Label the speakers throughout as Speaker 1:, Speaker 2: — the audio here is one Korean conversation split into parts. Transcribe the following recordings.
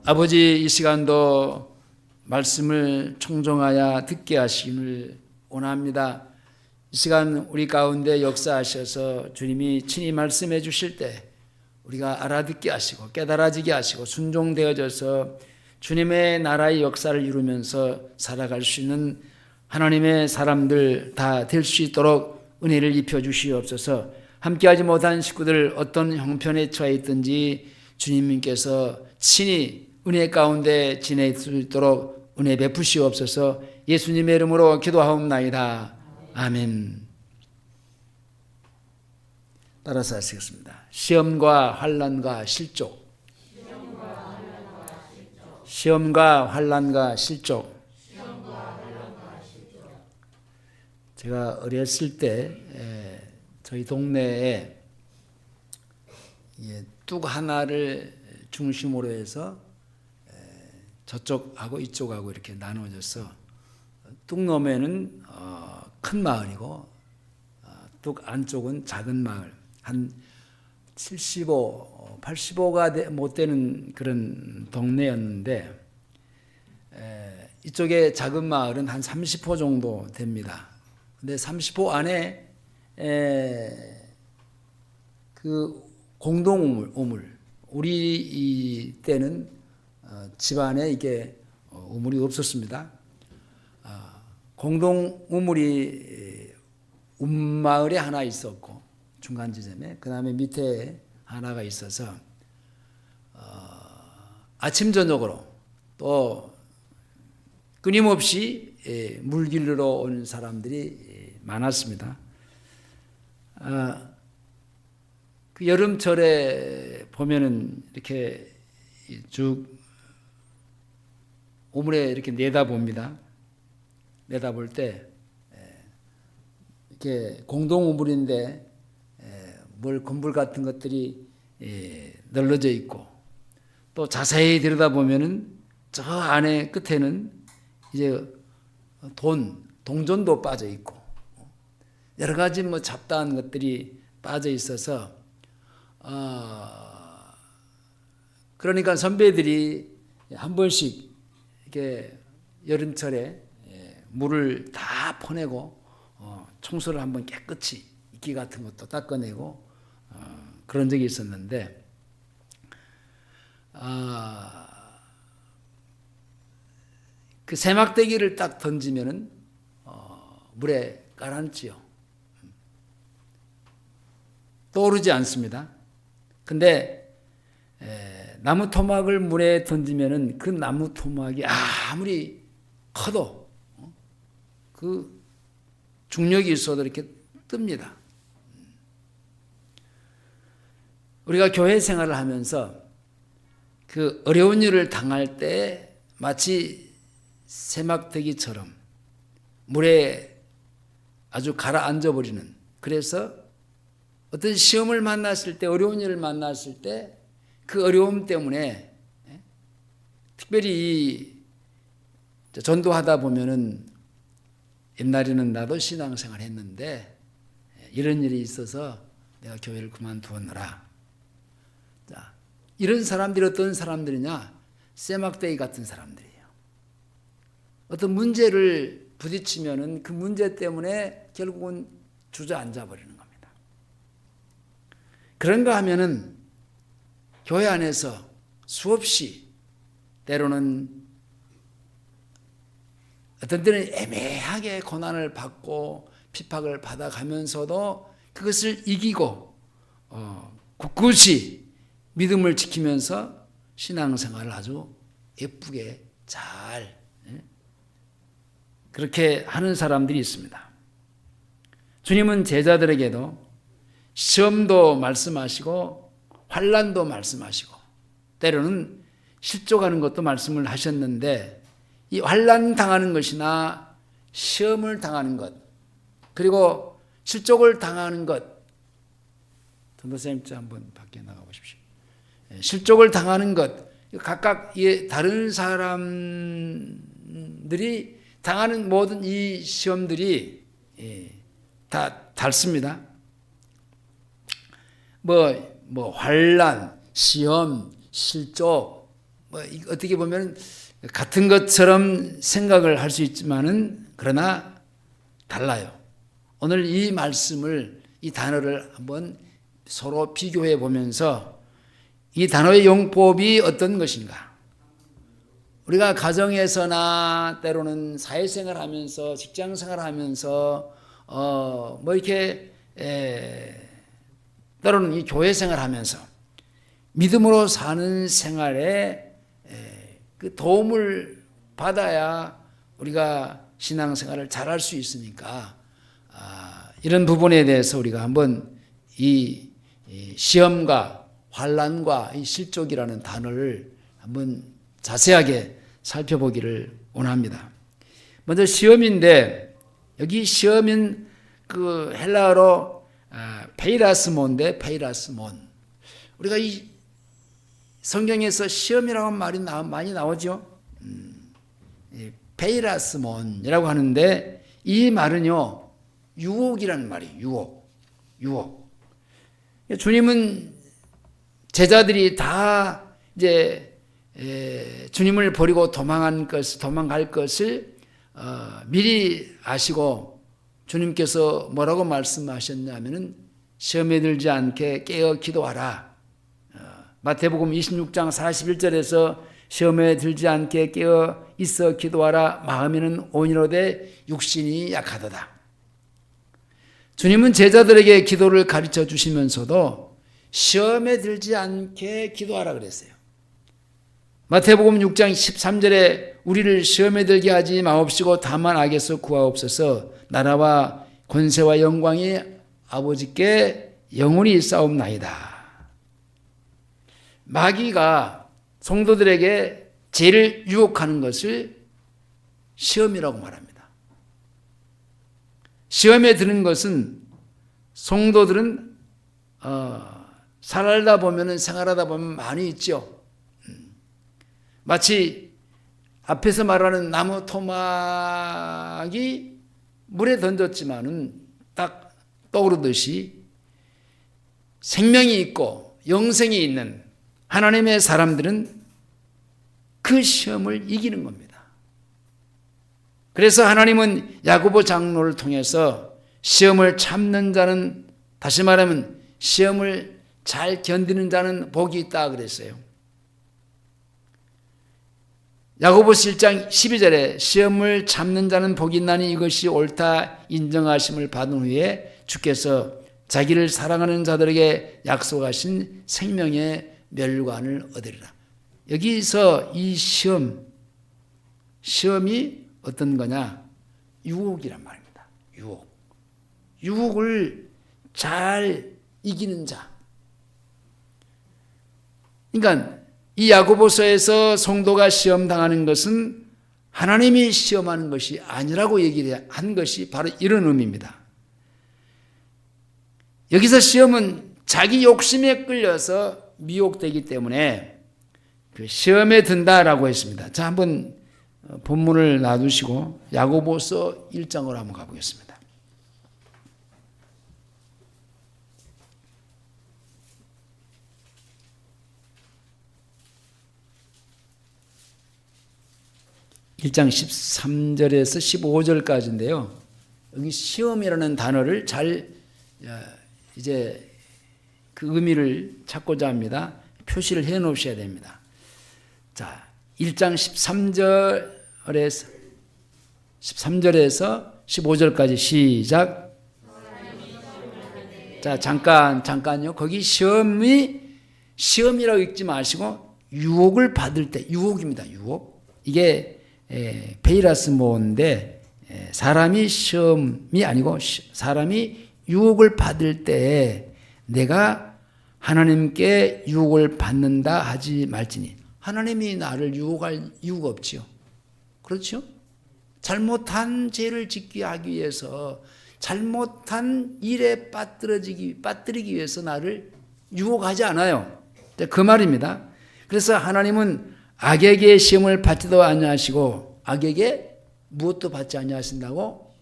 Speaker 1: 아버지, 이 시간도 말씀을 청종하여 듣게 하시기를 원합니다. 이 시간 우리 가운데 역사하셔서 주님이 친히 말씀해 주실 때 우리가 알아듣게 하시고 깨달아지게 하시고 순종되어져서 주님의 나라의 역사를 이루면서 살아갈 수 있는 하나님의 사람들 다 될 수 있도록 은혜를 입혀 주시옵소서. 함께하지 못한 식구들 어떤 형편에 처해 있든지 주님께서 친히 은혜 가운데 지낼 수 있도록 은혜 베푸시옵소서. 예수님의 이름으로 기도하옵나이다. 아멘. 따라서 하시겠습니다. 시험과 환난과 실족. 시험과 환난과 실족. 제가 어렸을 때 저희 동네에 뚝 하나를 중심으로 해서 저쪽하고 이쪽하고 이렇게 나누어져서 뚝 너머에는 큰 마을이고 뚝 안쪽은 작은 마을, 한 75, 85가 못 되는 그런 동네였는데 이쪽에 작은 마을은 한 30호 정도 됩니다. 근데 30호 안에 그 공동 우물, 우리 때는 집안에 이게 우물이 없었습니다. 공동 우물이 운마을에 하나 있었고 중간 지점에, 그 다음에 밑에 하나가 있어서 아침 저녁으로 또 끊임없이 물길로 온 사람들이 많았습니다. 그 여름철에 보면은 이렇게 쭉 우물에 이렇게 내다봅니다. 내다볼 때 이렇게 공동 우물인데 뭘 건물 같은 것들이 널려져 있고 또 자세히 들여다보면은 저 안에 끝에는 이제 동전도 빠져 있고 여러 가지 뭐 잡다한 것들이 빠져 있어서 그러니까 선배들이 한 번씩 이렇게 여름철에 물을 다 퍼내고 청소를 한번 깨끗이 이끼 같은 것도 닦아내고 그런 적이 있었는데 그 세막대기를 딱 던지면은 물에 가라앉지요. 떠오르지 않습니다. 근데 나무 토막을 물에 던지면은 그 나무 토막이 아무리 커도 그 중력이 있어도 이렇게 뜹니다. 우리가 교회 생활을 하면서 그 어려운 일을 당할 때 마치 세막대기처럼 물에 아주 가라앉아 버리는, 그래서 어떤 시험을 만났을 때, 어려운 일을 만났을 때 그 어려움 때문에 특별히 전도하다 보면은 옛날에는 나도 신앙생활 했는데 이런 일이 있어서 내가 교회를 그만두었노라. 자, 이런 사람들이 어떤 사람들이냐? 세막대기 같은 사람들이에요. 어떤 문제를 부딪히면은 그 문제 때문에 결국은 주저앉아 버리는 겁니다. 그런가 하면은 교회 안에서 수없이 때로는 어떤 때는 애매하게 고난을 받고 핍박을 받아가면서도 그것을 이기고 굳굳이 믿음을 지키면서 신앙생활을 아주 예쁘게 잘 그렇게 하는 사람들이 있습니다. 주님은 제자들에게도 시험도 말씀하시고 환난도 말씀하시고 때로는 실족하는 것도 말씀을 하셨는데, 이 환난 당하는 것이나 시험을 당하는 것 그리고 실족을 당하는 것, 전도사님 한번 밖에 나가 보십시오. 실족을 당하는 것 각각 다른 사람들이 당하는 모든 이 시험들이 다 닳습니다. 환난, 시험, 실족 어떻게 보면 같은 것처럼 생각을 할 수 있지만은 그러나 달라요. 오늘 이 말씀을, 이 단어를 한번 서로 비교해 보면서 이 단어의 용법이 어떤 것인가? 우리가 가정에서나 때로는 사회생활 하면서, 직장생활 하면서, 이렇게, 때로는 이 교회생활 하면서 믿음으로 사는 생활에 그 도움을 받아야 우리가 신앙생활을 잘할 수 있으니까 이런 부분에 대해서 우리가 한번 이 시험과 환난과 이 실족이라는 단어를 한번 자세하게 살펴보기를 원합니다. 먼저 시험인데 여기 시험인 그 헬라어로 페이라스몬인데 페이라스몬, 우리가 이 성경에서 시험이라고 말이 많이 나오죠. 페이라스몬이라고 하는데 이 말은요 유혹이라는 말이에요. 유혹. 주님은 제자들이 다 이제 주님을 버리고 도망갈 것을 미리 아시고 주님께서 뭐라고 말씀하셨냐면은 시험에 들지 않게 깨어 기도하라. 마태복음 26장 41절에서 시험에 들지 않게 깨어 있어 기도하라. 마음에는 온유로되 육신이 약하도다. 주님은 제자들에게 기도를 가르쳐 주시면서도 시험에 들지 않게 기도하라 그랬어요. 마태복음 6장 13절에 우리를 시험에 들게 하지 마옵시고 다만 악에서 구하옵소서. 나라와 권세와 영광이 아버지께 영원히 싸움나이다. 마귀가 성도들에게 죄를 유혹하는 것을 시험이라고 말합니다. 시험에 드는 것은 성도들은 살다 보면 생활하다 보면 많이 있죠. 마치 앞에서 말하는 나무 토막이 물에 던졌지만은 딱 떠오르듯이 생명이 있고 영생이 있는 하나님의 사람들은 그 시험을 이기는 겁니다. 그래서 하나님은 야고보 장로를 통해서 시험을 참는 자는, 다시 말하면 시험을 잘 견디는 자는 복이 있다 그랬어요. 야고보서 1장 12절에 시험을 참는 자는 복이 있나니 이것이 옳다 인정하심을 받은 후에 주께서 자기를 사랑하는 자들에게 약속하신 생명의 멸관을 얻으리라. 여기서 이 시험이 어떤 거냐? 유혹이란 말입니다. 유혹을 잘 이기는 자. 그러니까 이 야고보서에서 성도가 시험 당하는 것은 하나님이 시험하는 것이 아니라고 얘기를 한 것이 바로 이런 의미입니다. 여기서 시험은 자기 욕심에 끌려서 미혹되기 때문에 그 시험에 든다라고 했습니다. 자, 한번 본문을 놔두시고 야고보서 1장으로 한번 가보겠습니다. (1장) 13절에서 15절까지인데요. 여기 시험이라는 단어를 잘 이제 그 의미를 찾고자 합니다. 표시를 해 놓으셔야 됩니다. 자, 1장 13절에서 15절까지 시작. 자, 잠깐요. 거기 시험이라고 읽지 마시고 유혹을 받을 때, 유혹입니다. 유혹. 이게 페이라스모인데 사람이 시험이 아니고 사람이 유혹을 받을 때 내가 하나님께 유혹을 받는다 하지 말지니. 하나님이 나를 유혹할 이유가 없지요. 그렇죠? 잘못한 죄를 짓게 하기 위해서, 잘못한 일에 빠뜨리기 위해서 나를 유혹하지 않아요. 그 말입니다. 그래서 하나님은 악에게 시험을 받지도 아니하시고, 악에게 무엇도 받지 아니하신다고?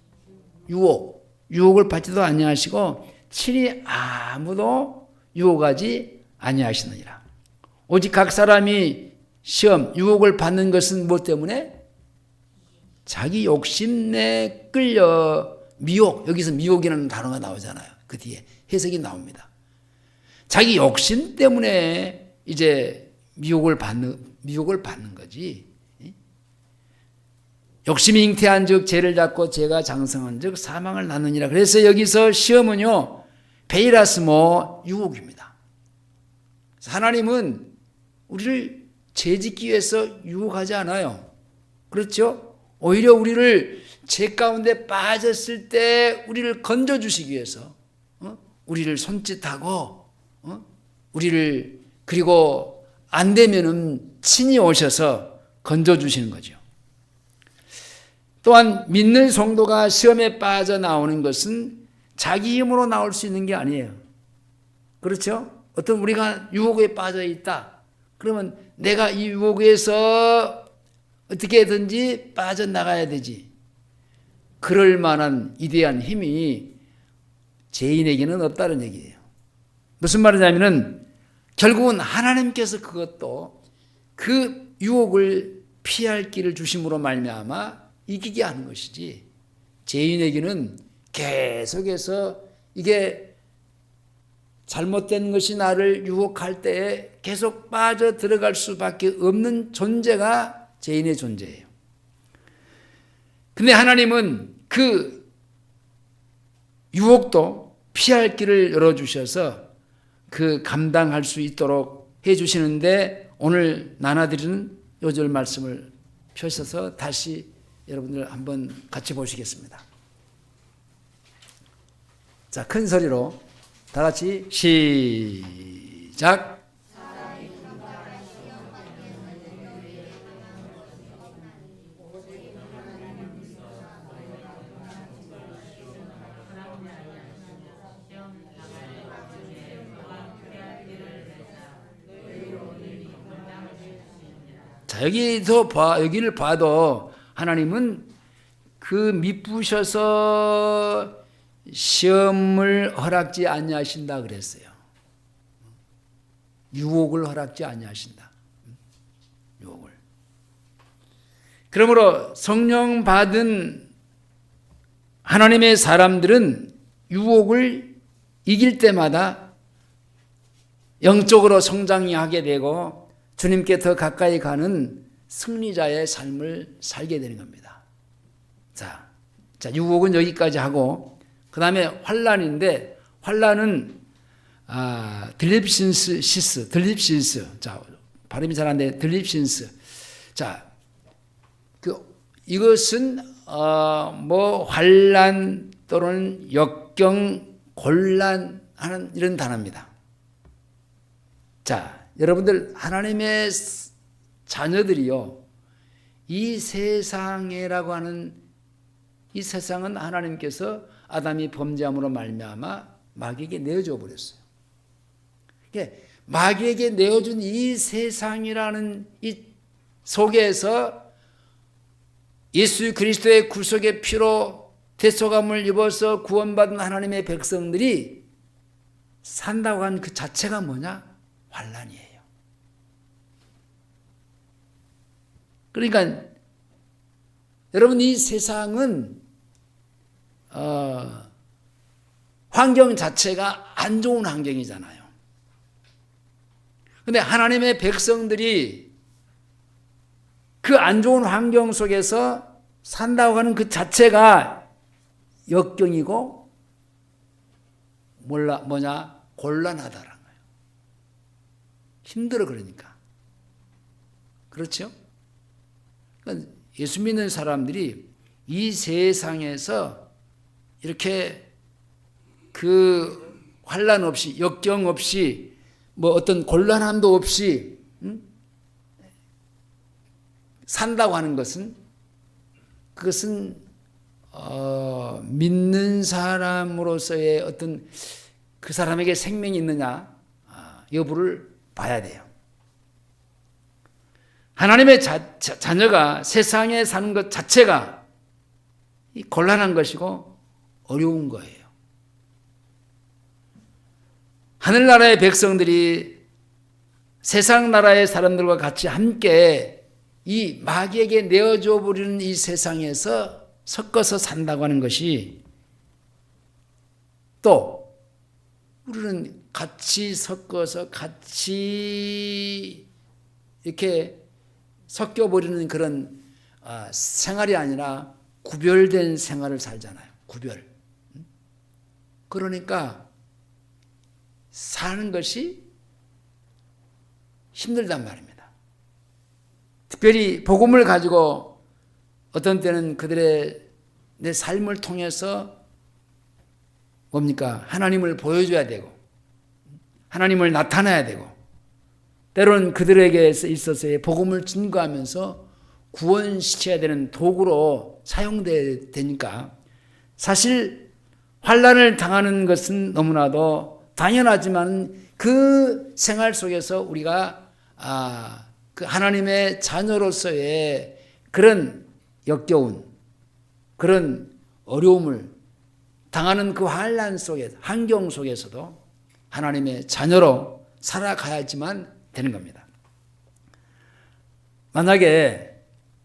Speaker 1: 유혹을 받지도 아니하시고 친히 아무도 유혹하지 아니하시느니라. 오직 각 사람이 시험, 유혹을 받는 것은 무엇 때문에? 자기 욕심에 끌려 미혹, 여기서 미혹이라는 단어가 나오잖아요. 그 뒤에 해석이 나옵니다. 자기 욕심 때문에 이제 미혹을 받는 거지. 욕심이 잉태한 즉 죄를 잡고 죄가 장성한 즉 사망을 낳느니라. 그래서 여기서 시험은요, 베이라스모 유혹입니다. 하나님은 우리를 죄짓기 위해서 유혹하지 않아요. 그렇죠? 오히려 우리를 죄 가운데 빠졌을 때 우리를 건져주시기 위해서 우리를 손짓하고 우리를 그리고 안 되면은 친히 오셔서 건져주시는 거죠. 또한 믿는 성도가 시험에 빠져나오는 것은 자기 힘으로 나올 수 있는 게 아니에요. 그렇죠? 어떤 우리가 유혹에 빠져 있다. 그러면 내가 이 유혹에서 어떻게든지 빠져나가야 되지. 그럴 만한 위대한 힘이 죄인에게는 없다는 얘기예요. 무슨 말이냐면은 결국은 하나님께서 그것도 그 유혹을 피할 길을 주심으로 말미암아 이기게 하는 것이지, 죄인에게는 계속해서 이게 잘못된 것이 나를 유혹할 때에 계속 빠져 들어갈 수밖에 없는 존재가 죄인의 존재예요. 근데 하나님은 그 유혹도 피할 길을 열어주셔서 그 감당할 수 있도록 해주시는데, 오늘 나눠드리는 요절 말씀을 펴셔서 다시 여러분들 한번 같이 보시겠습니다. 자, 큰 소리로 다 같이 시작. 자, 여기를 봐도 하나님은 그 미쁘셔서 시험을 허락지 아니하신다 그랬어요. 유혹을 허락지 아니하신다. 유혹을. 그러므로 성령 받은 하나님의 사람들은 유혹을 이길 때마다 영적으로 성장하게 되고 주님께 더 가까이 가는 승리자의 삶을 살게 되는 겁니다. 자, 유혹은 여기까지 하고, 그 다음에 환난인데, 환난은 들립신스. 자, 발음이 잘 안 돼. 들립신스. 자, 이것은 환난 또는 역경, 곤란하는 이런 단어입니다. 자, 여러분들 하나님의 자녀들이요, 이 세상이라고 하는 이 세상은 하나님께서 아담이 범죄함으로 말미암아 마귀에게 내어줘 버렸어요. 마귀에게 내어준 이 세상이라는 이 속에서 예수 그리스도의 구속의 피로 대속함을 입어서 구원받은 하나님의 백성들이 산다고 한 그 자체가 뭐냐? 환난이에요. 그러니까 여러분, 이 세상은 환경 자체가 안 좋은 환경이잖아요. 그런데 하나님의 백성들이 그 안 좋은 환경 속에서 산다고 하는 그 자체가 역경이고 뭐냐? 곤란하다라는 거예요. 힘들어. 그러니까. 그렇죠? 그러니까 예수 믿는 사람들이 이 세상에서 이렇게 그 환난 없이, 역경 없이, 뭐 어떤 곤란함도 없이 산다고 하는 것은, 그것은 믿는 사람으로서의 어떤 그 사람에게 생명이 있느냐 여부를 봐야 돼요. 하나님의 자녀가 세상에 사는 것 자체가 곤란한 것이고 어려운 거예요. 하늘나라의 백성들이 세상 나라의 사람들과 같이 함께 이 마귀에게 내어줘 버리는 이 세상에서 섞어서 산다고 하는 것이, 또 우리는 같이 섞어서 같이 이렇게 섞여버리는 그런 생활이 아니라 구별된 생활을 살잖아요. 구별. 그러니까 사는 것이 힘들단 말입니다. 특별히 복음을 가지고 어떤 때는 그들의 내 삶을 통해서 뭡니까? 하나님을 보여줘야 되고 하나님을 나타내야 되고, 때로는 그들에게 있어서의 복음을 증거하면서 구원시켜야 되는 도구로 사용돼야 되니까, 사실 환난을 당하는 것은 너무나도 당연하지만 그 생활 속에서 우리가 그 하나님의 자녀로서의 그런 역겨운 그런 어려움을 당하는 그 환난 속에, 환경 속에서도 하나님의 자녀로 살아가야지만 되는 겁니다. 만약에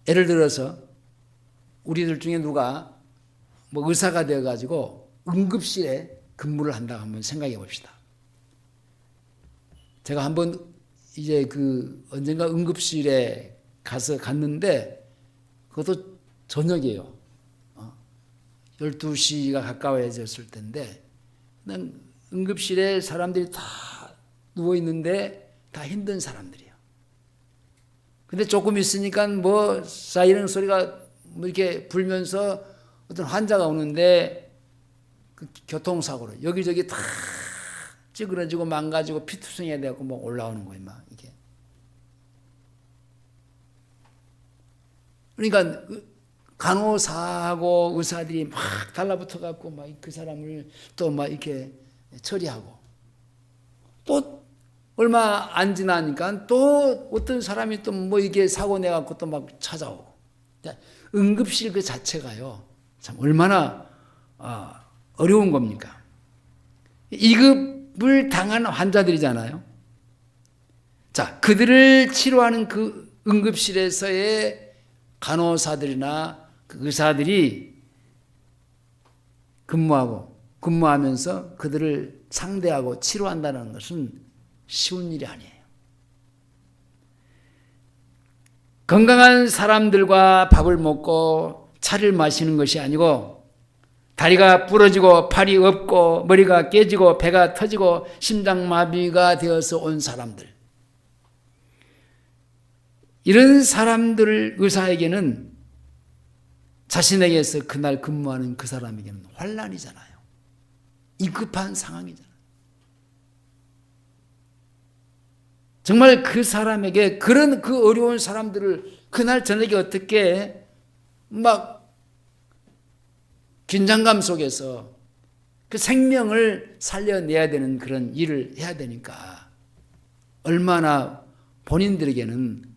Speaker 1: 예를 들어서 우리들 중에 누가 뭐 의사가 되어가지고 응급실에 근무를 한다고 한번 생각해 봅시다. 제가 한번 이제 언젠가 응급실에 갔는데 그것도 저녁이에요. 12시가 가까워졌을 텐데, 응급실에 사람들이 다 누워있는데 다 힘든 사람들이에요. 근데 조금 있으니까 뭐 사이렌 소리가 뭐 이렇게 불면서 어떤 환자가 오는데 그 교통사고로 여기저기 다 찌그러지고 망가지고 피투성이가 되고 뭐 올라오는 거예요, 막 이게. 그러니까 간호사하고 의사들이 막 달라붙어 갖고 막 그 사람을 또 막 이렇게 처리하고, 또 얼마 안 지나니까 또 어떤 사람이 또 뭐 이게 사고 내 갖고 또 막 찾아오고. 응급실 그 자체가요, 참 얼마나 어려운 겁니까? 이급을 당한 환자들이잖아요. 자, 그들을 치료하는 그 응급실에서의 간호사들이나 그 의사들이 근무하면서 그들을 상대하고 치료한다는 것은 쉬운 일이 아니에요. 건강한 사람들과 밥을 먹고 차를 마시는 것이 아니고, 다리가 부러지고 팔이 없고 머리가 깨지고 배가 터지고 심장마비가 되어서 온 사람들, 이런 사람들 의사에게는 자신에게서 그날 근무하는 그 사람에게는 환난이잖아요. 위급한 상황이잖아요. 정말 그 사람에게, 그런 그 어려운 사람들을 그날 저녁에 어떻게 막 긴장감 속에서 그 생명을 살려내야 되는 그런 일을 해야 되니까 얼마나 본인들에게는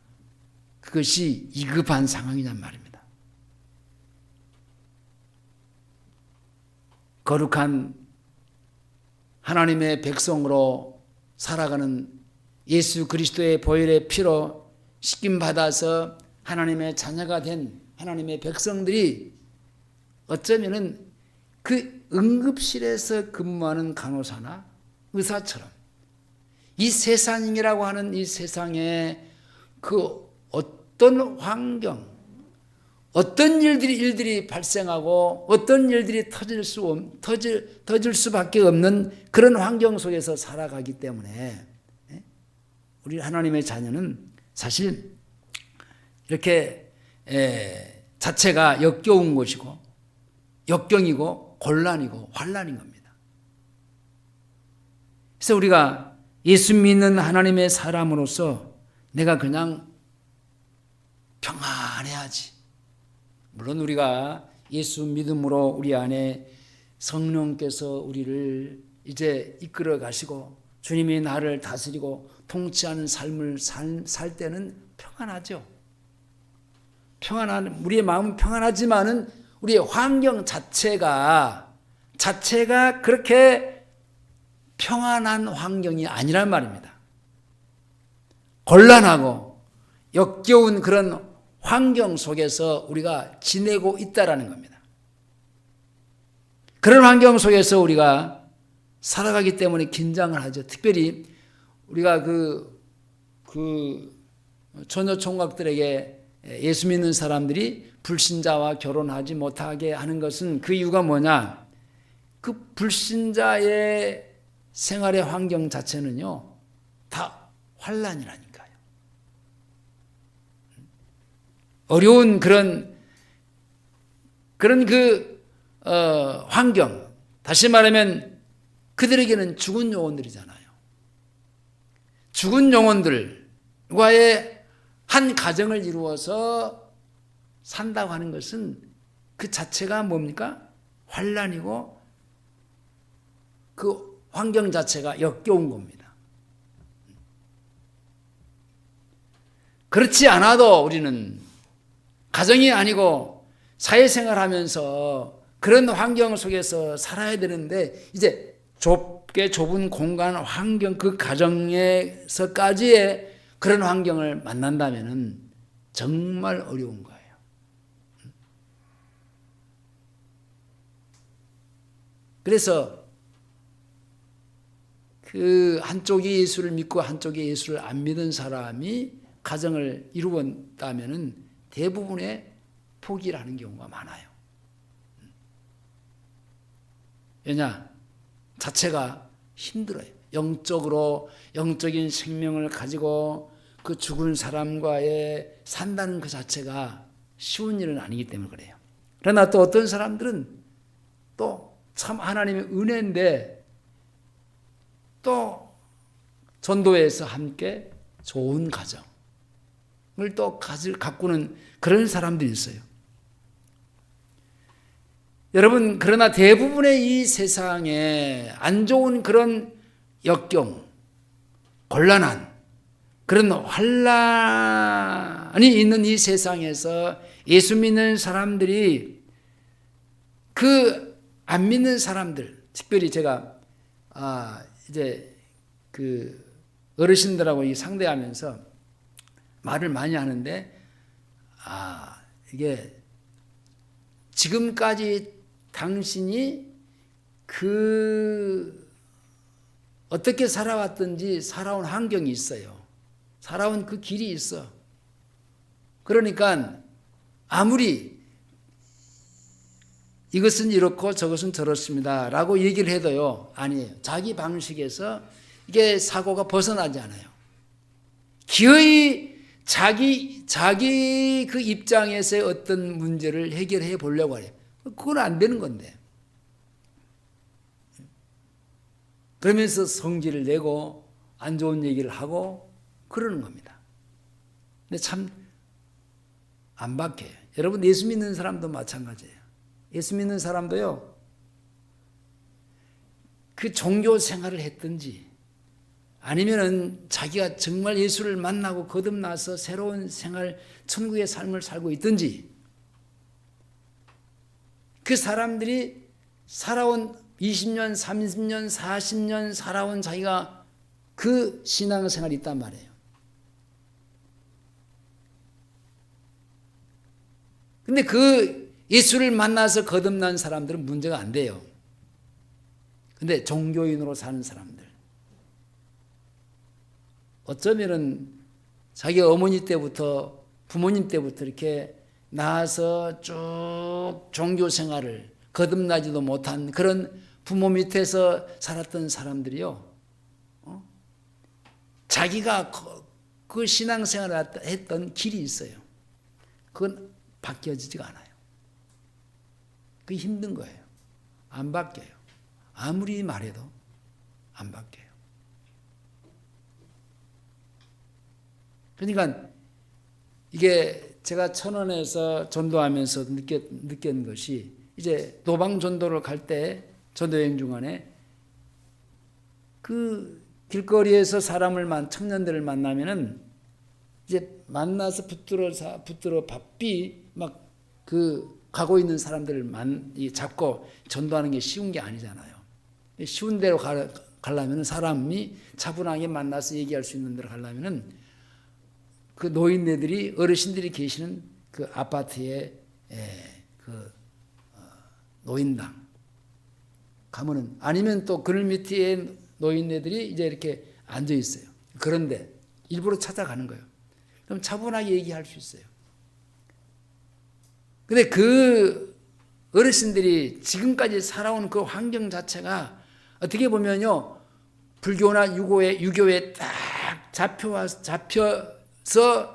Speaker 1: 그것이 위급한 상황이란 말입니다. 거룩한 하나님의 백성으로 살아가는 예수 그리스도의 보혈의 피로 씻김받아서 하나님의 자녀가 된 하나님의 백성들이 어쩌면은 그 응급실에서 근무하는 간호사나 의사처럼 이 세상이라고 하는 이 세상에 그 어떤 환경, 어떤 일들이 발생하고 어떤 일들이 터질 수밖에 없는 그런 환경 속에서 살아가기 때문에 우리 하나님의 자녀는 사실 이렇게 자체가 역겨운 것이고 역경이고 곤란이고 환난인 겁니다. 그래서 우리가 예수 믿는 하나님의 사람으로서 내가 그냥 평안해야지. 물론 우리가 예수 믿음으로 우리 안에 성령께서 우리를 이제 이끌어 가시고 주님이 나를 다스리고 통치하는 삶을 살 때는 평안하죠. 우리의 마음은 평안하지만은 우리의 환경 자체가 그렇게 평안한 환경이 아니란 말입니다. 곤란하고 역겨운 그런 환경 속에서 우리가 지내고 있다라는 겁니다. 그런 환경 속에서 우리가 살아가기 때문에 긴장을 하죠. 특별히 우리가 그 처녀 총각들에게 예수 믿는 사람들이 불신자와 결혼하지 못하게 하는 것은 그 이유가 뭐냐? 그 불신자의 생활의 환경 자체는요, 다 환란이라니까요. 어려운 그런 환경, 다시 말하면 그들에게는 죽은 영혼들이잖아요. 죽은 영혼들과의 한 가정을 이루어서 산다고 하는 것은 그 자체가 뭡니까? 환란이고 그 환경 자체가 역겨운 겁니다. 그렇지 않아도 우리는 가정이 아니고 사회생활하면서 그런 환경 속에서 살아야 되는데, 이제 좁게 좁은 공간 환경, 그 가정에서까지의 그런 환경을 만난다면 정말 어려운 거예요. 그래서 그 한쪽이 예수를 믿고 한쪽이 예수를 안 믿은 사람이 가정을 이루었다면 대부분의 포기를 하는 경우가 많아요. 왜냐? 자체가 힘들어요. 영적인 생명을 가지고 그 죽은 사람과의 산다는 그 자체가 쉬운 일은 아니기 때문에 그래요. 그러나 또 어떤 사람들은 또 참 하나님의 은혜인데 또 전도회에서 함께 좋은 가정을 또 가꾸는 그런 사람들이 있어요. 여러분, 그러나 대부분의 이 세상에 안 좋은 그런 역경, 곤란한 그런 환란이 있는 이 세상에서 예수 믿는 사람들이 그 안 믿는 사람들, 특별히 제가 이제 그 어르신들하고 상대하면서 말을 많이 하는데, 이게 지금까지 당신이 어떻게 살아왔든지 살아온 환경이 있어요. 살아온 그 길이 있어. 그러니까 아무리 이것은 이렇고 저것은 저렇습니다 라고 얘기를 해도요, 아니에요. 자기 방식에서 이게 사고가 벗어나지 않아요. 기어이 자기 그 입장에서의 어떤 문제를 해결해 보려고 해요. 그건 안 되는 건데. 그러면서 성질을 내고 안 좋은 얘기를 하고 그러는 겁니다. 근데 참 안 바뀌어요. 여러분, 예수 믿는 사람도 마찬가지예요. 예수 믿는 사람도요, 그 종교 생활을 했든지 아니면은 자기가 정말 예수를 만나고 거듭나서 새로운 생활, 천국의 삶을 살고 있든지, 그 사람들이 살아온 20년, 30년, 40년 살아온 자기가 그 신앙생활이 있단 말이에요. 근데 그 예수를 만나서 거듭난 사람들은 문제가 안 돼요. 근데 종교인으로 사는 사람들, 어쩌면은 자기 어머니 때부터 부모님 때부터 이렇게 나와서 쭉 종교 생활을 거듭나지도 못한 그런 부모 밑에서 살았던 사람들이요, 자기가 그 신앙생활을 했던 길이 있어요. 그건 바뀌어지지가 않아요. 그게 힘든 거예요. 안 바뀌어요. 아무리 말해도 안 바뀌어요. 그러니까 이게 제가 천원에서 전도하면서 느낀 것이, 이제 노방 전도를 갈 때 전도 여행 중간에 그 길거리에서 청년들을 만나면은 이제 만나서 붙들어 바삐 막 가고 있는 사람들을 잡고 전도하는 게 쉬운 게 아니잖아요. 쉬운 데로 가려면 사람이 차분하게 만나서 얘기할 수 있는 데로 가려면은 그 노인네들이 어르신들이 계시는 그 아파트에 그 노인당 가면은 아니면 또 그늘 밑에 노인네들이 이제 이렇게 앉아 있어요. 그런데 일부러 찾아가는 거예요. 그럼 차분하게 얘기할 수 있어요. 근데 그 어르신들이 지금까지 살아온 그 환경 자체가 어떻게 보면요, 불교나 유교에 딱 잡혀서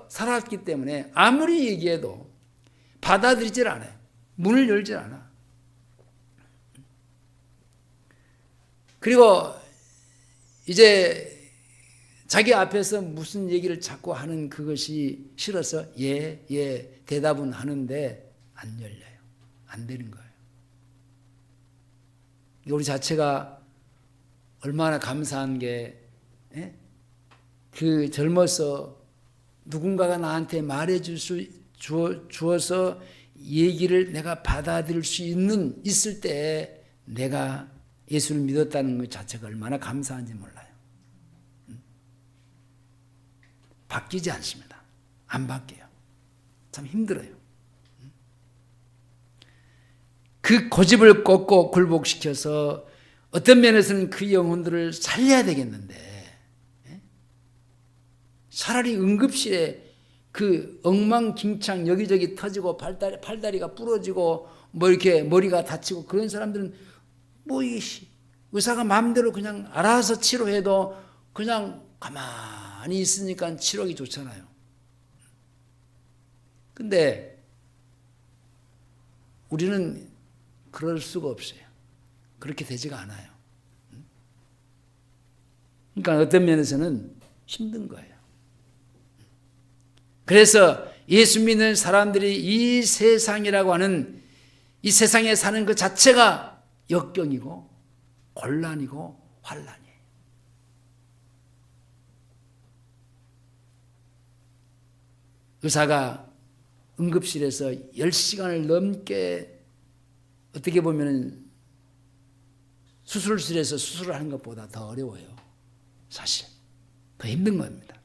Speaker 1: 살았기 때문에 아무리 얘기해도 받아들이질 않아요. 문을 열질 않아. 그리고 이제 자기 앞에서 무슨 얘기를 자꾸 하는 그것이 싫어서 예 대답은 하는데 안 열려요. 안 되는 거예요. 우리 자체가 얼마나 감사한 게, 그 젊어서 누군가가 나한테 주어서 얘기를 내가 받아들일 수 있을 때 내가 예수를 믿었다는 것 자체가 얼마나 감사한지 몰라요. 바뀌지 않습니다. 안 바뀌어요. 참 힘들어요. 그 고집을 꺾고 굴복시켜서 어떤 면에서는 그 영혼들을 살려야 되겠는데, 차라리 응급실에 그 엉망진창 여기저기 터지고 팔다리가 부러지고 뭐 이렇게 머리가 다치고 그런 사람들은 뭐 의사가 마음대로 그냥 알아서 치료해도 그냥 가만히 있으니까 치료하기 좋잖아요. 근데 우리는 그럴 수가 없어요. 그렇게 되지가 않아요. 그러니까 어떤 면에서는 힘든 거예요. 그래서 예수 믿는 사람들이 이 세상이라고 하는 이 세상에 사는 그 자체가 역경이고 곤란이고 환란이에요. 의사가 응급실에서 10시간을 넘게 어떻게 보면 수술실에서 수술을 하는 것보다 더 어려워요. 사실 더 힘든 겁니다.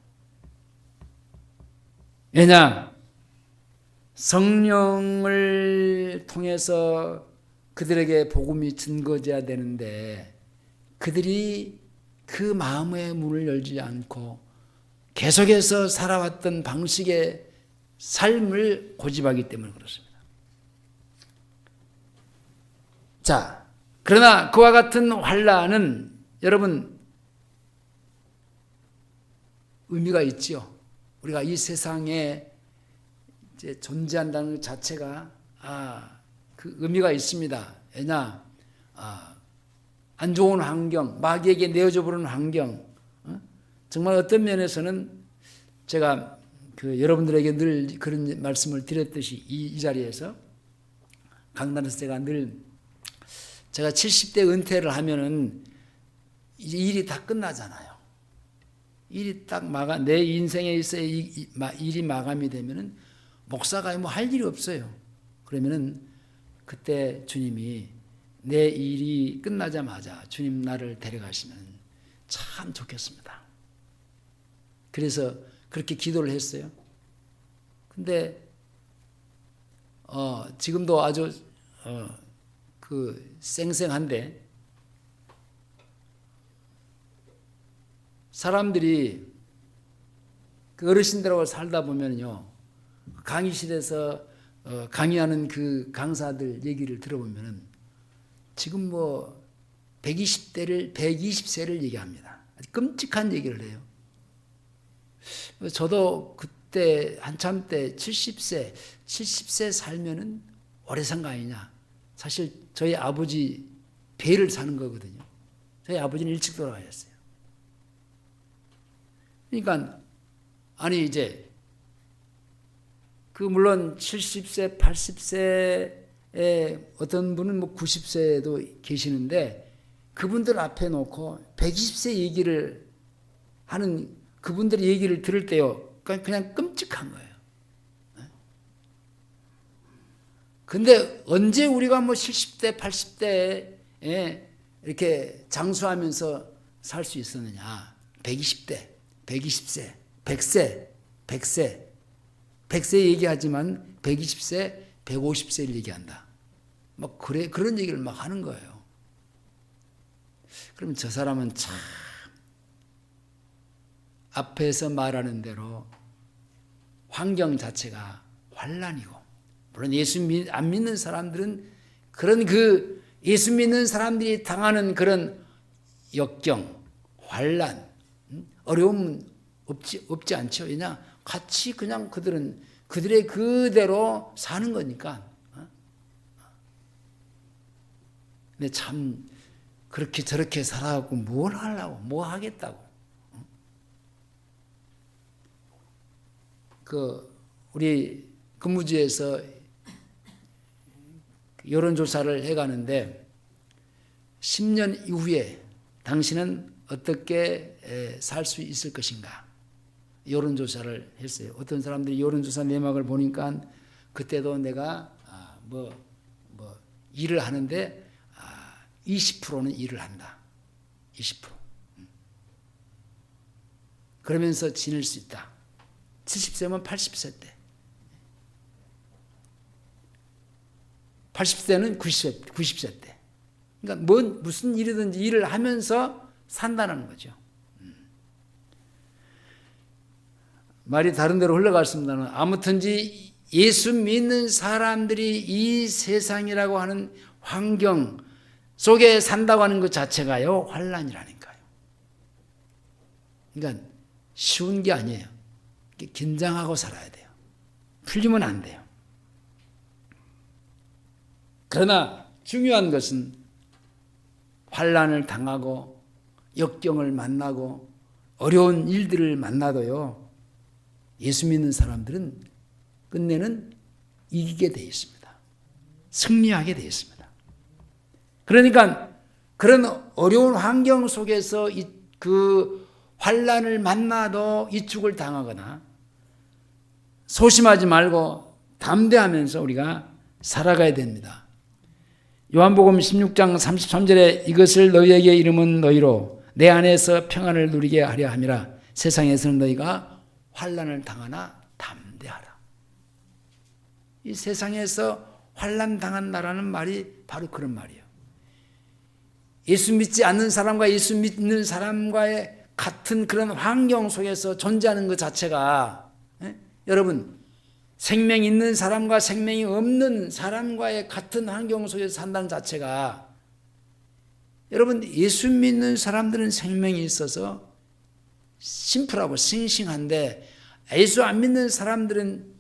Speaker 1: 왜냐? 성령을 통해서 그들에게 복음이 증거져야 되는데 그들이 그 마음의 문을 열지 않고 계속해서 살아왔던 방식의 삶을 고집하기 때문에 그렇습니다. 자, 그러나 그와 같은 환란은 여러분 의미가 있지요. 우리가 이 세상에 이제 존재한다는 것 자체가 그 의미가 있습니다. 왜냐, 안 좋은 환경, 마귀에게 내어져 버리는 환경, 정말 어떤 면에서는 제가 그 여러분들에게 늘 그런 말씀을 드렸듯이 이 자리에서 강단에서 제가 70대 은퇴를 하면은 이제 일이 다 끝나잖아요. 일이 딱 내 인생에 있어 일이 마감이 되면은 목사가 뭐 할 일이 없어요. 그러면은 그때 주님이 내 일이 끝나자마자 주님 나를 데려가시면 참 좋겠습니다. 그래서 그렇게 기도를 했어요. 근데 지금도 아주 그 쌩쌩한데 사람들이 그 어르신들하고 살다 보면요, 강의실에서 강의하는 그 강사들 얘기를 들어보면은 지금 뭐 120세를 얘기합니다. 아주 끔찍한 얘기를 해요. 저도 그때 한참 때 70세 살면은 오래 산 거 아니냐. 사실 저희 아버지 배를 사는 거거든요. 저희 아버지는 일찍 돌아가셨어요. 그러니까 아니 이제 그 물론 70세, 80세에 어떤 분은 뭐 90세도 계시는데 그분들 앞에 놓고 120세 얘기를 하는 그분들의 얘기를 들을 때요, 그냥 끔찍한 거예요. 근데 언제 우리가 뭐 70대, 80대에 이렇게 장수하면서 살 수 있었느냐? 120대, 120세, 100세. 100세 얘기하지만 120세, 150세를 얘기한다. 막 그런 얘기를 막 하는 거예요. 그럼 저 사람은 참 앞에서 말하는 대로 환경 자체가 환란이고, 물론 예수 안 믿는 사람들은 그런 예수 믿는 사람들이 당하는 그런 역경, 환란, 어려움은 없지 않죠. 왜냐? 같이 그냥 그들은 그들의 그대로 사는 거니까. 근데 참 그렇게 저렇게 살아갖고 뭘 하려고, 뭐 하겠다고. 우리 근무지에서 여론조사를 해가는데 10년 이후에 당신은 어떻게 살 수 있을 것인가? 여론조사를 했어요. 어떤 사람들이 여론조사 내막을 보니까 그때도 내가 일을 하는데 20%는 일을 한다. 20%. 그러면서 지낼 수 있다. 70세면 80세 때. 80세는 90세 때. 그러니까 무슨 일이든지 일을 하면서 산다는 거죠. 말이 다른 데로 흘러갔습니다만 아무튼지 예수 믿는 사람들이 이 세상이라고 하는 환경 속에 산다고 하는 것 자체가요, 환란이라니까요. 그러니까 쉬운 게 아니에요. 긴장하고 살아야 돼요. 풀리면 안 돼요. 그러나 중요한 것은 환란을 당하고 역경을 만나고 어려운 일들을 만나도요, 예수 믿는 사람들은 끝내는 이기게 되어 있습니다. 승리하게 되어 있습니다. 그러니까 그런 어려운 환경 속에서 그 환란을 만나도 이축을 당하거나 소심하지 말고 담대하면서 우리가 살아가야 됩니다. 요한복음 16장 33절에 이것을 너희에게 이름은 너희로 내 안에서 평안을 누리게 하려 함이라. 세상에서는 너희가 환란을 당하나 담대하라. 이 세상에서 환란 당한다라는 말이 바로 그런 말이에요. 예수 믿지 않는 사람과 예수 믿는 사람과의 같은 그런 환경 속에서 존재하는 것 자체가, 여러분, 생명 있는 사람과 생명이 없는 사람과의 같은 환경 속에서 산다는 자체가, 여러분, 예수 믿는 사람들은 생명이 있어서 심플하고 싱싱한데 예수 안 믿는 사람들은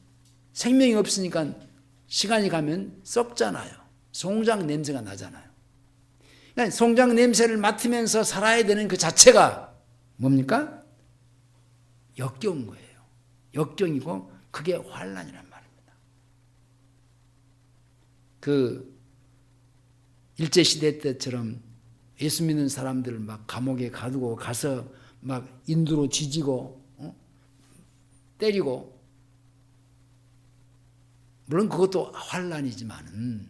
Speaker 1: 생명이 없으니까 시간이 가면 썩잖아요. 송장 냄새가 나잖아요. 그러니까 송장 냄새를 맡으면서 살아야 되는 그 자체가 뭡니까? 역겨운 거예요. 역경이고 그게 환란이란 말입니다. 일제시대 때처럼 예수 믿는 사람들을 막 감옥에 가두고 가서 막 인두로 지지고 때리고, 물론 그것도 환란이지만은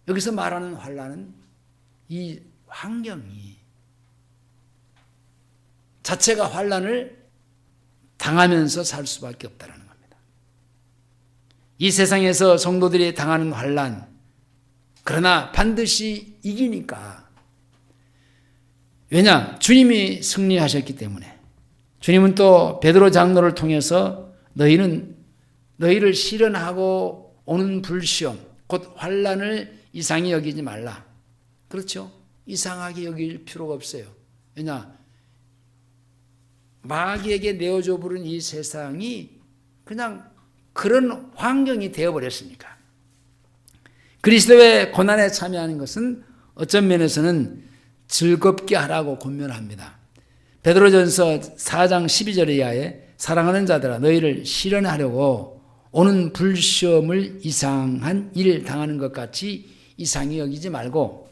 Speaker 1: 여기서 말하는 환란은 이 환경이 자체가 환란을 당하면서 살 수밖에 없다는 겁니다. 이 세상에서 성도들이 당하는 환란, 그러나 반드시 이기니까. 왜냐? 주님이 승리하셨기 때문에. 주님은 또 베드로 장로를 통해서 너희를 시련하고 오는 불시험, 곧 환란을 이상히 여기지 말라. 그렇죠? 이상하게 여길 필요가 없어요. 왜냐? 마귀에게 내어줘 부른 이 세상이 그냥 그런 환경이 되어버렸으니까. 그리스도의 고난에 참여하는 것은 어떤 면에서는 즐겁게 하라고 권면합니다. 베드로전서 4장 12절에 의하여 사랑하는 자들아 너희를 시련하려고 오는 불시험을 이상한 일 당하는 것 같이 이상히 여기지 말고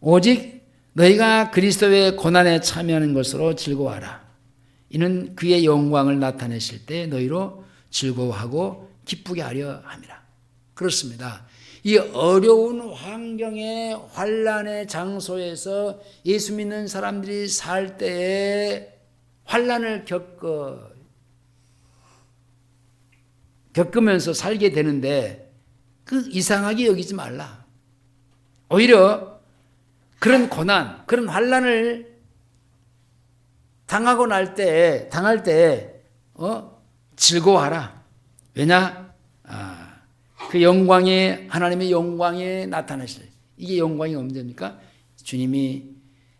Speaker 1: 오직 너희가 그리스도의 고난에 참여하는 것으로 즐거워하라. 이는 그의 영광을 나타내실 때 너희로 즐거워하고 기쁘게 하려 함이라. 그렇습니다. 이 어려운 환경의 환란의 장소에서 예수 믿는 사람들이 살 때에 환란을 겪어 겪으면서 살게 되는데 그 이상하게 여기지 말라. 오히려 그런 고난, 그런 환난을 당할 때 즐거워하라. 왜냐? 그 영광에, 하나님의 영광에 나타나시라. 이게 영광이 언제입니까? 주님이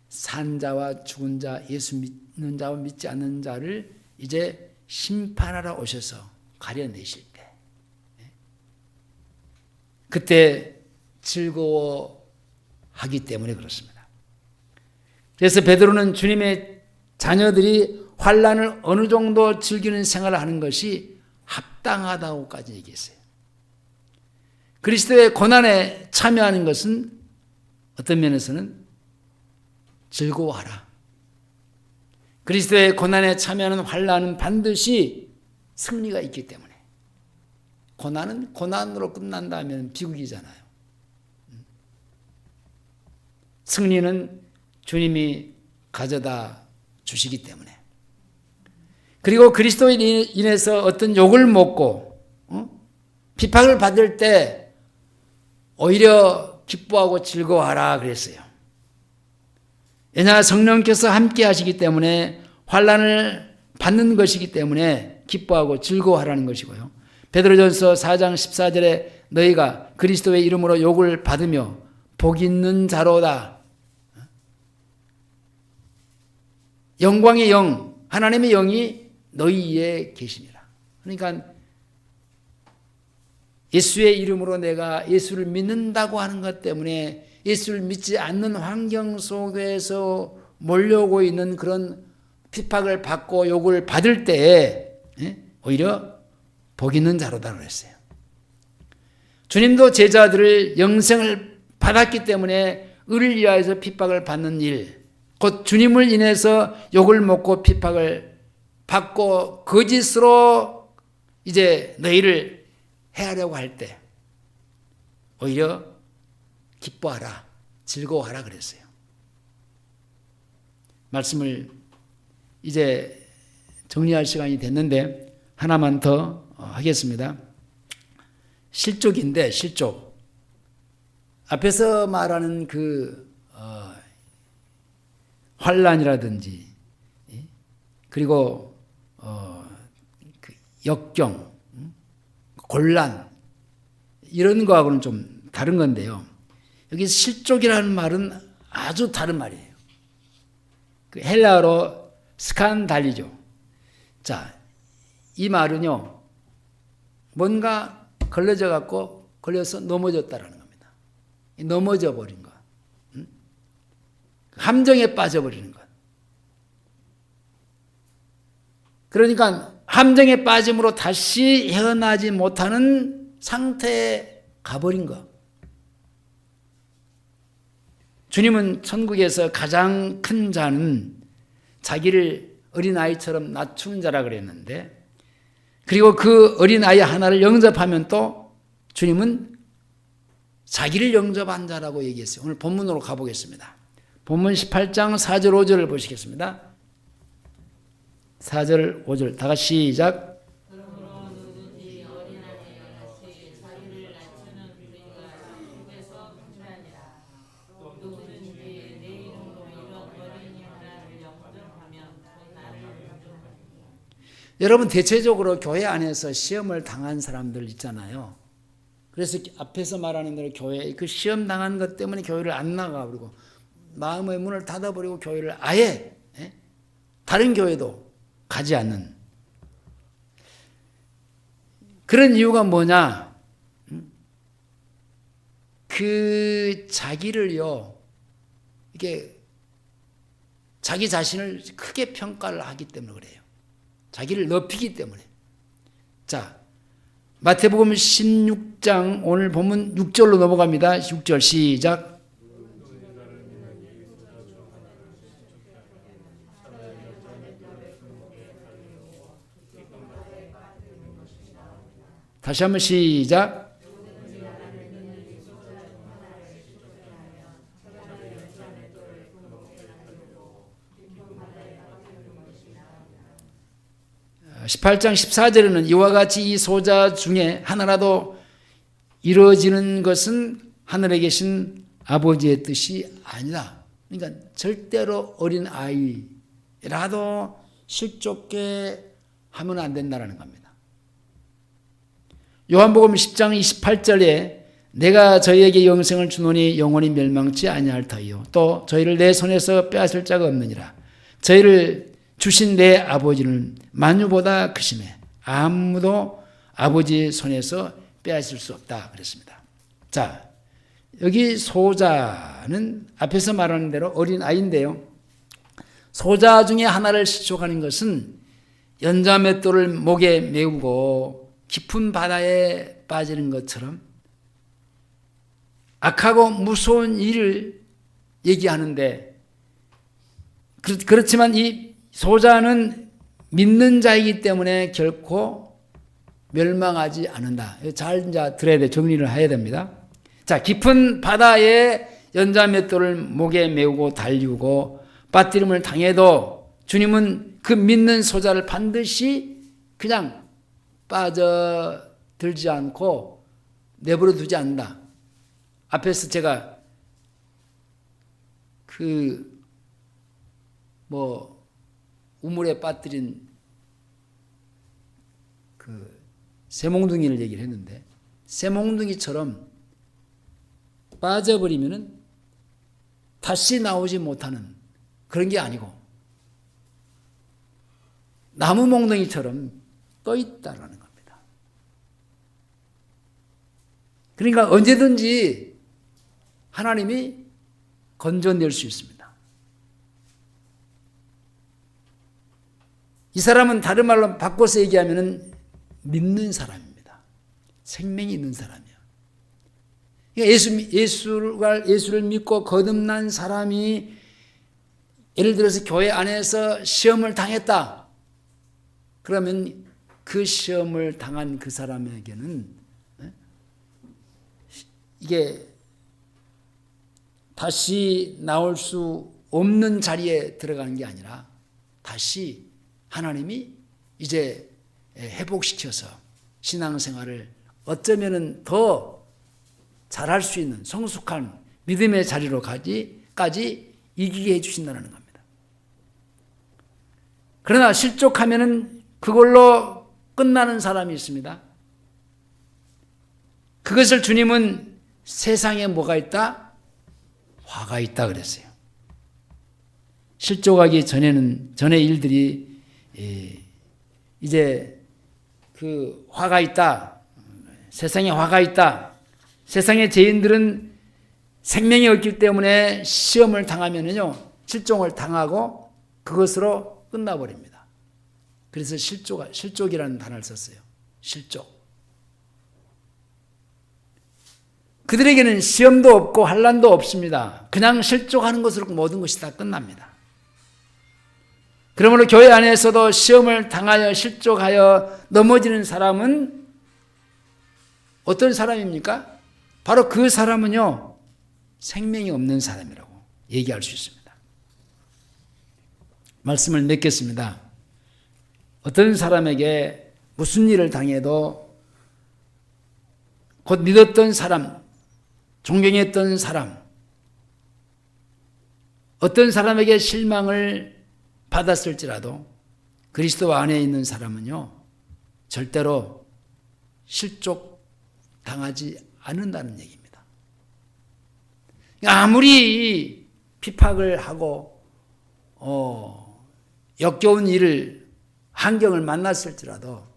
Speaker 1: 산 자와 죽은 자, 예수 믿는 자와 믿지 않는 자를 이제 심판하러 오셔서 가려내실 때, 그때 즐거워하기 때문에 그렇습니다. 그래서 베드로는 주님의 자녀들이 환난을 어느 정도 즐기는 생활을 하는 것이 합당하다고까지 얘기했어요. 그리스도의 고난에 참여하는 것은 어떤 면에서는 즐거워하라. 그리스도의 고난에 참여하는 환난은 반드시 승리가 있기 때문에. 고난은 고난으로 끝난다면 비극이잖아요. 승리는 주님이 가져다 주시기 때문에. 그리고 그리스도에 인해서 어떤 욕을 먹고 비판을 받을 때 오히려 기뻐하고 즐거워하라 그랬어요. 왜냐, 성령께서 함께 하시기 때문에 환난을 받는 것이기 때문에 기뻐하고 즐거워하라는 것이고요. 베드로전서 4장 14절에 너희가 그리스도의 이름으로 욕을 받으며 복 있는 자로다. 영광의 영, 하나님의 영이 너희에 계시니라. 그러니까 예수의 이름으로 내가 예수를 믿는다고 하는 것 때문에 예수를 믿지 않는 환경 속에서 몰려오고 있는 그런 핍박을 받고 욕을 받을 때에 오히려 복 있는 자로다 그랬어요. 주님도 제자들을 영생을 받았기 때문에 의를 위하여서 핍박을 받는 일, 곧 주님을 인해서 욕을 먹고 핍박을 받고 거짓으로 이제 너희를 해하려고 할 때 오히려 기뻐하라, 즐거워하라 그랬어요. 말씀을 이제 정리할 시간이 됐는데 하나만 더 하겠습니다. 실족인데 실족. 앞에서 말하는 그 환난이라든지 그리고 그 역경, 곤란 이런 거하고는 좀 다른 건데요. 여기 실족이라는 말은 아주 다른 말이에요. 그 헬라어로 스칸달리죠. 자, 이 말은요, 뭔가 걸려서 넘어졌다라는 겁니다. 넘어져 버린 것. 함정에 빠져버리는 것. 그러니까 함정에 빠짐으로 다시 헤어나지 못하는 상태에 가버린 것. 주님은 천국에서 가장 큰 자는 자기를 어린아이처럼 낮추는 자라 그랬는데, 그리고 그 어린아이 하나를 영접하면 또 주님은 자기를 영접한 자라고 얘기했어요. 오늘 본문으로 가보겠습니다. 본문 18장 4절 5절을 보시겠습니다. 4절 5절 다 같이 시작. 여러분, 대체적으로 교회 안에서 시험을 당한 사람들 있잖아요. 그래서 앞에서 말하는 대로 교회, 그 시험 당한 것 때문에 교회를 안 나가버리고 마음의 문을 닫아버리고 교회를 아예 다른 교회도 가지 않는 그런 이유가 뭐냐? 그 자기를요, 이게 자기 자신을 크게 평가를 하기 때문에 그래요. 자기를 높이기 때문에. 자, 마태복음 16장 오늘 본문 6절로 넘어갑니다. 6절 시작. 다시 한번 시작. 18장 14절에는 이와 같이 이 소자 중에 하나라도 이루어지는 것은 하늘에 계신 아버지의 뜻이 아니다. 그러니까 절대로 어린 아이라도 실족게 하면 안 된다는 겁니다. 요한복음 10장 28절에 내가 저희에게 영생을 주노니 영원히 멸망치 아니할 터이요 또 저희를 내 손에서 빼앗을 자가 없느니라. 저희를 주신 내 아버지는 만유보다 크심에 아무도 아버지 손에서 빼앗을 수 없다 그랬습니다. 자, 여기 소자는 앞에서 말하는 대로 어린 아이인데요. 소자 중에 하나를 실족하는 것은 연자맷돌을 목에 메우고 깊은 바다에 빠지는 것처럼 악하고 무서운 일을 얘기하는데, 그렇지만 이 소자는 믿는 자이기 때문에 결코 멸망하지 않는다. 잘 이제 들어야 돼. 정리를 해야 됩니다. 자, 깊은 바다에 연자맷돌을 목에 메우고 달리고 빠뜨림을 당해도 주님은 그 믿는 소자를 반드시 그냥 빠져들지 않고 내버려 두지 않는다. 앞에서 제가 우물에 빠뜨린 새몽둥이를 얘기를 했는데, 새몽둥이처럼 빠져버리면은 다시 나오지 못하는 그런 게 아니고 나무 몽둥이처럼 떠 있다라는 겁니다. 그러니까 언제든지 하나님이 건져낼 수 있습니다. 이 사람은 다른 말로 바꿔서 얘기하면 믿는 사람입니다. 생명이 있는 사람이에요. 예수를 믿고 거듭난 사람이 예를 들어서 교회 안에서 시험을 당했다. 그러면 그 시험을 당한 그 사람에게는 이게 다시 나올 수 없는 자리에 들어가는 게 아니라 다시 하나님이 이제 회복시켜서 신앙생활을 어쩌면은 더 잘할 수 있는 성숙한 믿음의 자리로까지 이기게 해주신다는 겁니다. 그러나 실족하면은 그걸로 끝나는 사람이 있습니다. 그것을 주님은 세상에 뭐가 있다? 화가 있다 그랬어요. 실족하기 전의 일들이 이제 그 화가 있다. 세상에 화가 있다. 세상의 죄인들은 생명이 없기 때문에 시험을 당하면은요, 실종을 당하고 그것으로 끝나버립니다. 그래서 실족이라는 단어를 썼어요. 실족. 그들에게는 시험도 없고 환난도 없습니다. 그냥 실족하는 것으로 모든 것이 다 끝납니다. 그러므로 교회 안에서도 시험을 당하여 실족하여 넘어지는 사람은 어떤 사람입니까? 바로 그 사람은요, 생명이 없는 사람이라고 얘기할 수 있습니다. 말씀을 맺겠습니다. 어떤 사람에게 무슨 일을 당해도 곧 믿었던 사람, 존경했던 사람, 어떤 사람에게 실망을 받았을지라도 그리스도 안에 있는 사람은요, 절대로 실족 당하지 않는다는 얘기입니다. 아무리 핍박을 하고 역겨운 환경을 만났을지라도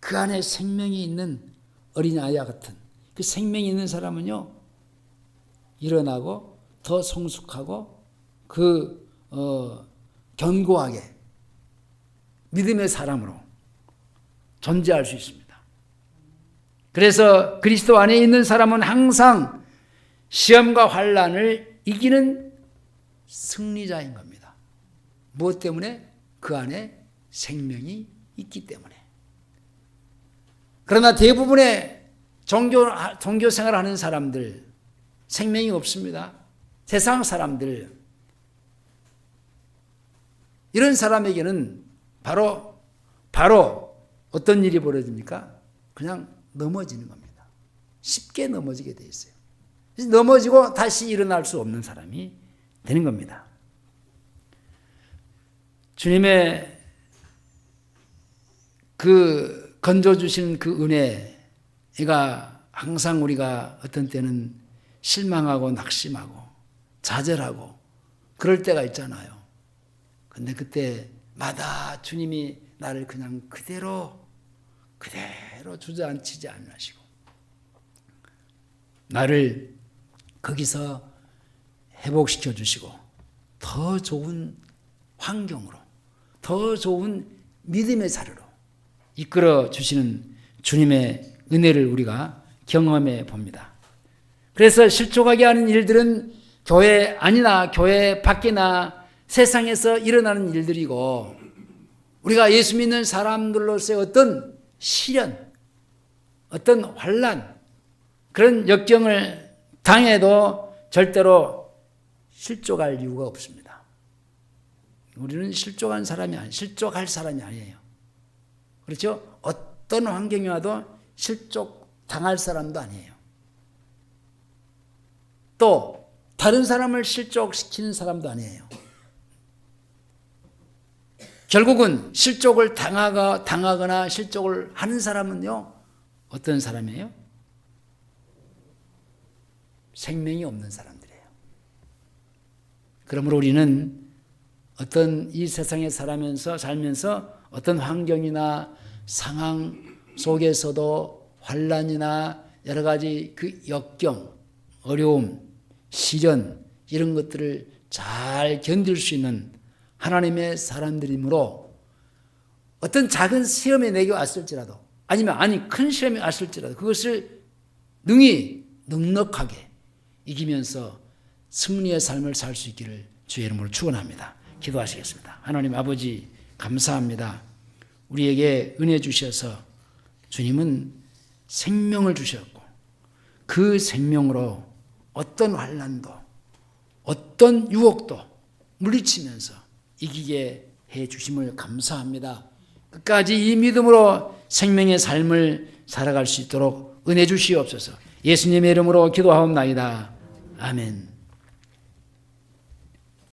Speaker 1: 그 안에 생명이 있는 어린아이와 같은 그 생명이 있는 사람은요, 일어나고 더 성숙하고 견고하게 믿음의 사람으로 존재할 수 있습니다. 그래서 그리스도 안에 있는 사람은 항상 시험과 환난을 이기는 승리자인 겁니다. 무엇 때문에? 그 안에 생명이 있기 때문에. 그러나 대부분의 종교 생활하는 사람들 생명이 없습니다. 세상 사람들, 이런 사람에게는 바로 어떤 일이 벌어집니까? 그냥 넘어지는 겁니다. 쉽게 넘어지게 돼 있어요. 넘어지고 다시 일어날 수 없는 사람이 되는 겁니다. 주님의 그 건져주신 그 은혜가 항상 우리가 어떤 때는 실망하고 낙심하고 좌절하고 그럴 때가 있잖아요. 근데 그때마다 주님이 나를 그냥 그대로 주저앉히지 않으시고 나를 거기서 회복시켜 주시고 더 좋은 환경으로 더 좋은 믿음의 자리로 이끌어 주시는 주님의 은혜를 우리가 경험해 봅니다. 그래서 실족하게 하는 일들은 교회 안이나 교회 밖이나 세상에서 일어나는 일들이고 우리가 예수 믿는 사람들로서의 어떤 시련, 어떤 환난, 그런 역경을 당해도 절대로 실족할 이유가 없습니다. 우리는 실족할 사람이 아니에요. 그렇죠? 어떤 환경이 와도 실족 당할 사람도 아니에요. 또 다른 사람을 실족시키는 사람도 아니에요. 결국은 실족을 당하거나 실족을 하는 사람은요, 어떤 사람이에요? 생명이 없는 사람들이에요. 그러므로 우리는 어떤 이 세상에 살면서 어떤 환경이나 상황 속에서도 환난이나 여러 가지 그 역경, 어려움, 시련 이런 것들을 잘 견딜 수 있는 하나님의 사람들이므로 어떤 작은 시험이 내게 왔을지라도 아니면 큰 시험이 왔을지라도 그것을 능히 넉넉하게 이기면서 승리의 삶을 살 수 있기를 주의 이름으로 축원합니다. 기도하시겠습니다. 하나님 아버지 감사합니다. 우리에게 은혜 주셔서 주님은 생명을 주셨고 그 생명으로 어떤 환난도 어떤 유혹도 물리치면서 이기게 해 주심을 감사합니다. 끝까지 이 믿음으로 생명의 삶을 살아갈 수 있도록 은혜 주시옵소서. 예수님의 이름으로 기도하옵나이다. 아멘.